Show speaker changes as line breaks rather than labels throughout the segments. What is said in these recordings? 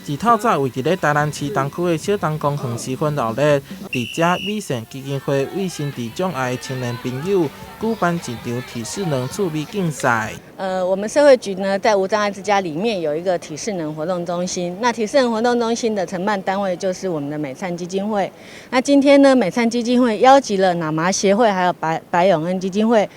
自透早为伫咧台南市东区的小东公园时分outlet，伫遮美善基金会为心地障碍的青年朋友举办一场体适能趣味竞赛。
我们社会局呢，在无障碍之家里面有一个体适能活动中心。那体适能活动中心的承办单位就是我们的美善基金会。那今天呢，美善基金会邀集了脑麻协会还有白永恩基金会，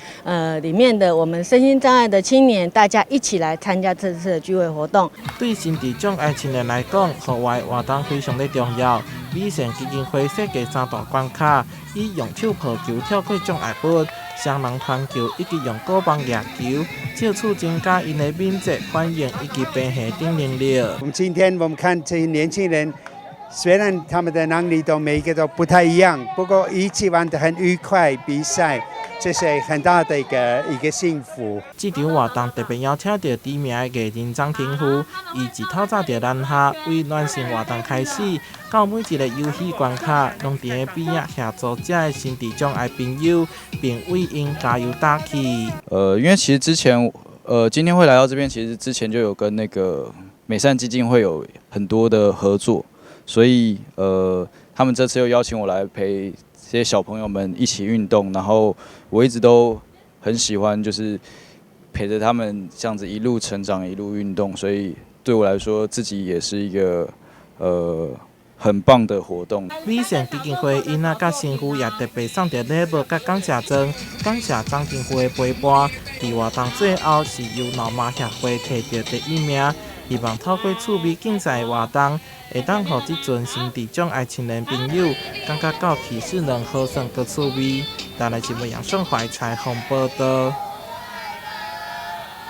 里面的我们身心障碍的青年，大家一起来参加这次的聚会活动。
对心地障碍青年来讲，户外活动非常的重要。美善基金会设计3大关卡，以用手抱球跳过障碍物、双人传球以及用鼓棒野球，借此增加因的敏捷反应以及平衡等能力。
今天我们看这些年轻人，虽然他们的能力每一个都不太一样，不过一起玩得很愉快，比赛。这是很大的一个幸福。
这场活动特别邀请到知名的艺人张庭甫，伊自透早就南下，为暖身活动开始，到每一个游戏关卡，拢伫个边仔协助这的心地障碍朋友，并为因加油打气。
因为其实之前今天会来到这边，其实之前就有跟那个美善基金会有很多的合作，所以他们这次又邀请我来陪这些小朋友们一起运动，然后我一直都很喜欢，就是陪着他们这样子一路成长、一路运动，所以对我来说，自己也是一个很棒的活动。
美善基金会因仔甲新妇也特别送着礼物甲感谢状，感谢张庭甫的陪伴。伫活动最后是由脑麻协会摕到第1名。希望透过趣味竞赛活动，会当让这群心地障碍青年朋友感觉到体适能好耍阁趣味。台南新闻杨胜怀采访报道。